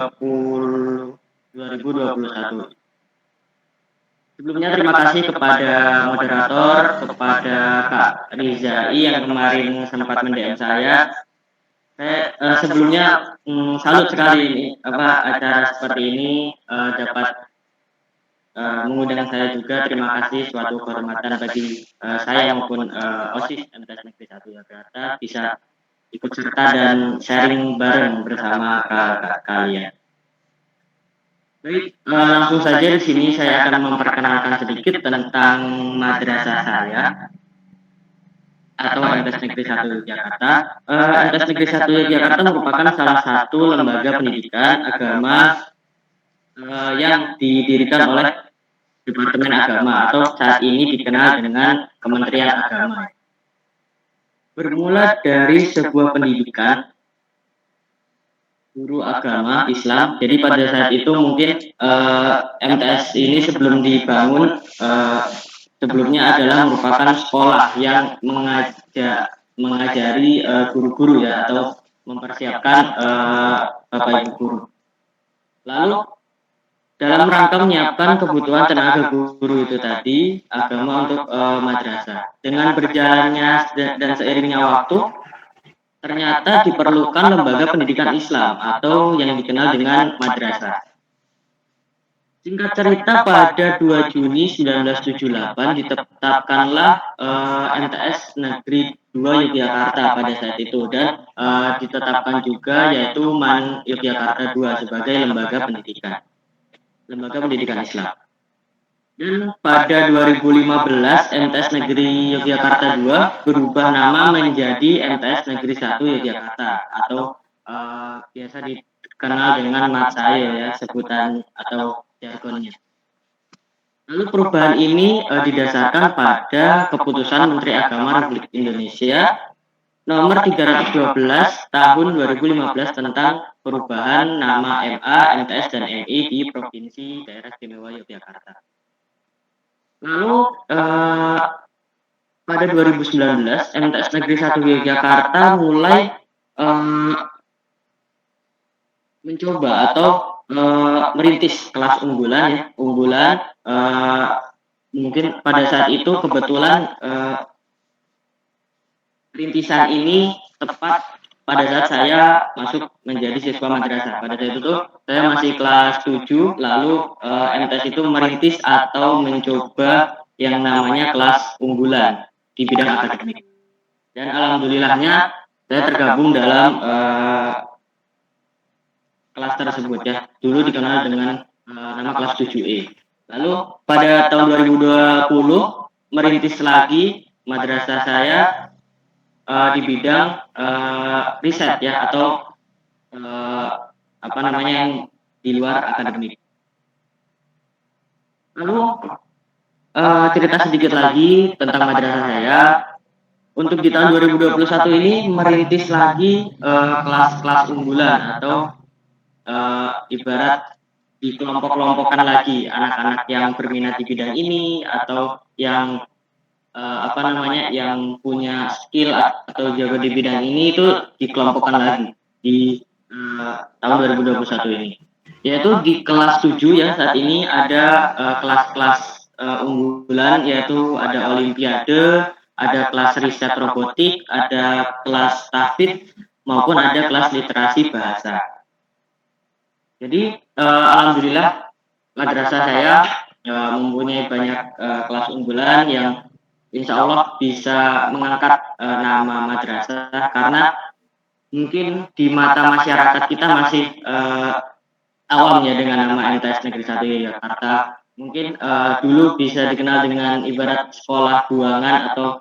2021. Sebelumnya terima kasih kepada moderator, kepada Kak Rizai yang kemarin sempat mendm saya. Sebelumnya salut sekali ini acara seperti ini dapat mengundang saya juga. Terima kasih, suatu kehormatan bagi saya maupun OSIS MTS Negeri 1 Yogyakarta bisa ikut serta dan sharing bareng bersama kalian. Baik, langsung saja di sini saya akan memperkenalkan sedikit tentang madrasah saya atau MTS Negeri 1 Yogyakarta. MTS Negeri 1 Yogyakarta merupakan salah satu lembaga pendidikan agama yang didirikan oleh Departemen Agama atau saat ini dikenal dengan Kementerian Agama. Bermula dari sebuah pendidikan guru agama Islam. Jadi pada saat itu mungkin MTS ini sebelum dibangun sebelumnya adalah merupakan sekolah yang mengajari guru-guru ya, atau mempersiapkan bapak ibu guru. Lalu dalam rangka menyiapkan kebutuhan tenaga guru itu tadi, agama untuk madrasah. Dengan berjalannya dan seiringnya waktu, ternyata diperlukan lembaga pendidikan Islam atau yang dikenal dengan madrasah. Singkat cerita, pada 2 Juni 1978 ditetapkanlah MTS Negeri 2 Yogyakarta pada saat itu, dan ditetapkan juga yaitu MAN Yogyakarta 2 sebagai lembaga pendidikan Islam. Dan pada 2015 MTS Negeri Yogyakarta 2 berubah nama menjadi MTS Negeri 1 Yogyakarta atau biasa dikenal dengan MATSAYO ya, sebutan atau jargonnya. Lalu perubahan ini didasarkan pada keputusan Menteri Agama Republik Indonesia nomor 312 tahun 2015 tentang perubahan nama MA, MTS, dan MI di Provinsi Daerah Istimewa Yogyakarta. Lalu pada 2019 MTS Negeri 1 Yogyakarta mulai mencoba atau merintis kelas unggulan ya, mungkin pada saat itu kebetulan rintisan ini tepat pada saat saya masuk menjadi siswa madrasah. Pada saat itu saya masih kelas 7, lalu MTS itu merintis atau mencoba yang namanya kelas unggulan di bidang akademik. Dan alhamdulillahnya saya tergabung dalam kelas tersebut ya. Dulu dikenal dengan nama kelas 7E. Lalu pada tahun 2020 merintis lagi madrasah saya di bidang riset ya, atau yang di luar akademik. Lalu cerita sedikit lagi tentang madrasah saya. Untuk di tahun 2021 ini merintis lagi kelas-kelas unggulan atau ibarat dikelompok-kelompokkan lagi anak-anak yang berminat di bidang ini atau yang yang punya skill atau jago di bidang ini, itu dikelompokkan lagi di tahun 2021 ini. Yaitu di kelas 7 ya, saat ini ada kelas-kelas unggulan, yaitu ada olimpiade, ada kelas riset robotik, ada kelas tahfidz, maupun ada kelas literasi bahasa. Jadi alhamdulillah madrasah saya mempunyai banyak kelas unggulan yang insya Allah bisa mengangkat nama madrasah, karena mungkin di mata masyarakat kita masih awam ya dengan nama MTS Negeri 1 Yogyakarta. Mungkin dulu bisa dikenal dengan ibarat sekolah buangan atau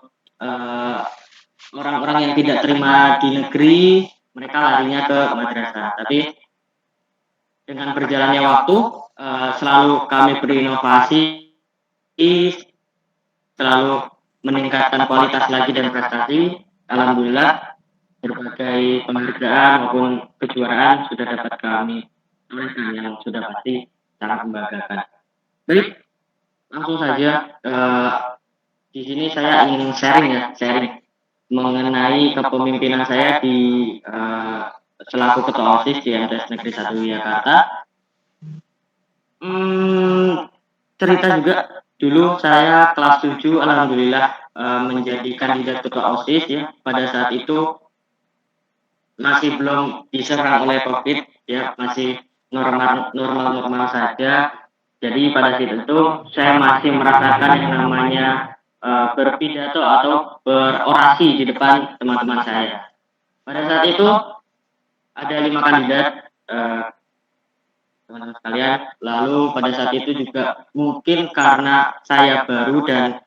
orang-orang yang tidak terima di negeri, mereka larinya ke madrasah. Tapi dengan berjalannya waktu, selalu kami berinovasi, selalu meningkatkan kualitas lagi dan prestasi. Alhamdulillah berbagai penghargaan maupun kejuaraan sudah dapat kami torehkan, yang sudah pasti sangat membanggakan. Baik, langsung saja di sini saya ingin sharing mengenai kepemimpinan saya di selaku ketua OSIS di MTS Negeri 1 Yogyakarta. Cerita juga dulu saya kelas 7 alhamdulillah menjadi kandidat ketua OSIS ya. Pada saat itu masih belum diserang oleh COVID ya, masih normal saja. Jadi pada saat itu saya masih merasakan yang namanya berpidato atau berorasi di depan teman-teman saya. Pada saat itu ada 5 kandidat teman-teman sekalian. Lalu pada saat itu juga mungkin karena saya baru dan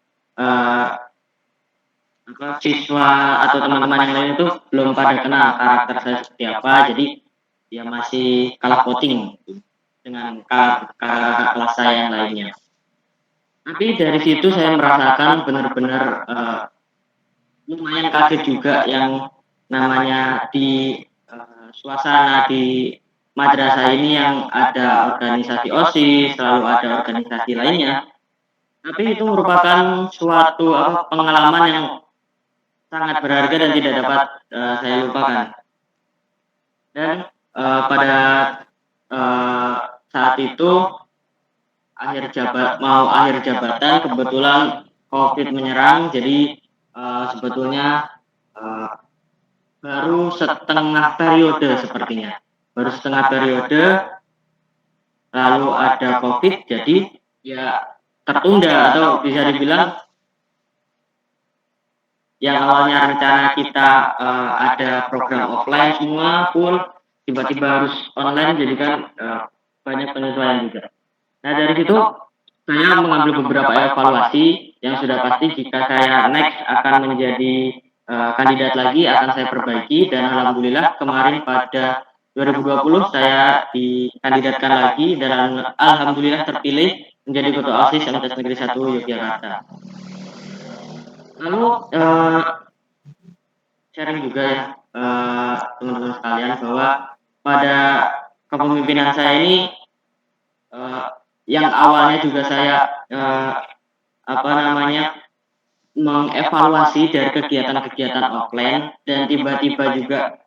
siswa atau teman-teman yang lain itu belum pada kenal karakter saya seperti apa, jadi ya masih kalah voting dengan kakak kelas saya yang lainnya. Tapi dari situ saya merasakan benar-benar lumayan kaget juga yang namanya di suasana di madrasah ini yang ada organisasi OSIS, selalu ada organisasi lainnya. Tapi itu merupakan suatu pengalaman yang sangat berharga dan tidak dapat saya lupakan. Dan pada saat itu mau akhir jabatan, kebetulan COVID menyerang, jadi sebetulnya baru setengah periode sepertinya. Baru setengah periode, lalu ada COVID, jadi ya tertunda atau bisa dibilang yang awalnya rencana kita ada program offline semua full, tiba-tiba harus online, jadi kan banyak penyesuaian juga. Nah dari situ saya mengambil beberapa evaluasi yang sudah pasti jika saya next akan menjadi kandidat lagi akan saya perbaiki, dan alhamdulillah kemarin pada 2020 saya dikandidatkan lagi dan alhamdulillah terpilih menjadi ketua OSIS MTS Negeri 1 Yogyakarta. Lalu sharing juga ya teman-teman sekalian bahwa pada kepemimpinan saya ini yang awalnya juga saya mengevaluasi dari kegiatan-kegiatan offline dan tiba-tiba juga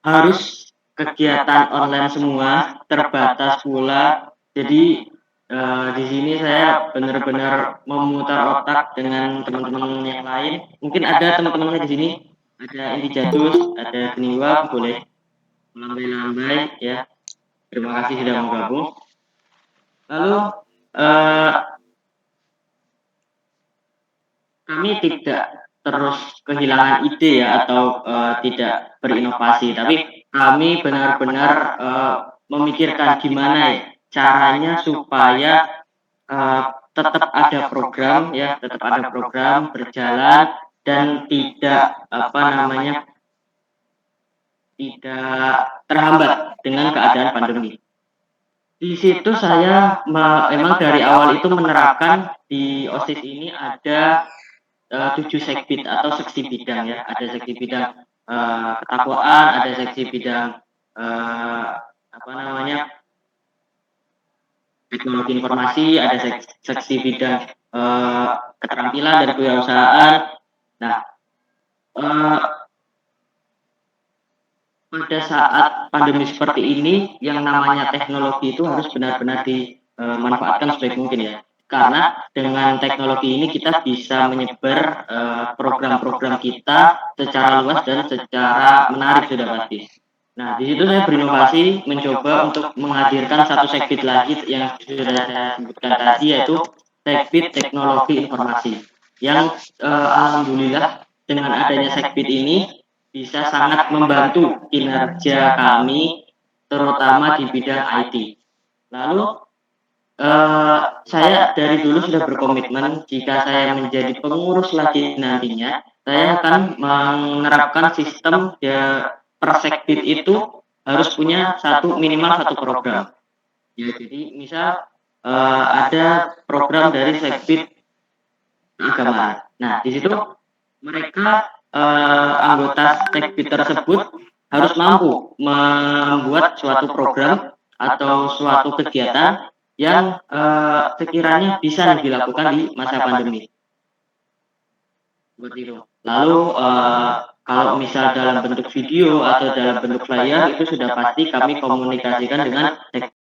harus kegiatan online semua, terbatas pula. Jadi di sini saya benar-benar memutar otak dengan teman-teman yang lain. Mungkin ada teman-teman saya di sini, ada Indi Jatus, ada Geniwa, boleh melambai-lambai ya. Terima kasih sudah mau gabung. Lalu kami tidak terus kehilangan ide ya atau tidak berinovasi, tapi kami benar-benar memikirkan gimana ya caranya supaya tetap ada program ya, tetap ada program berjalan dan tidak tidak terhambat dengan keadaan pandemi. Di situ saya memang dari awal itu menerapkan di OSIS ini ada 7 sekbid atau seksi bidang ya. Ada seksi bidang ketakwaan, ada seksi bidang teknologi informasi, ada seksi bidang keterampilan dan kewirausahaan. Nah, pada saat pandemi seperti ini, yang namanya teknologi itu harus benar-benar dimanfaatkan sebaik mungkin ya. Karena dengan teknologi ini kita bisa menyebar program-program kita secara luas dan secara menarik sudah pasti. Nah, di situ saya berinovasi mencoba untuk menghadirkan satu sekbid lagi yang sudah saya sebutkan tadi, yaitu sekbid teknologi informasi. Yang alhamdulillah dengan adanya sekbid ini bisa sangat membantu kinerja kami, terutama di bidang IT. Lalu saya dari dulu sudah berkomitmen jika saya menjadi pengurus lagi nantinya, saya akan menerapkan sistem per sekbid itu harus punya minimal satu program. Ya, jadi misal ada program dari sekbid keagamaan. Nah, di situ mereka anggota sekbid tersebut harus mampu membuat suatu program atau suatu kegiatan yang sekiranya bisa dilakukan di masa pandemi. seperti itu. Lalu kalau misal dalam bentuk video atau dalam bentuk flyer itu sudah pasti kami komunikasikan dengan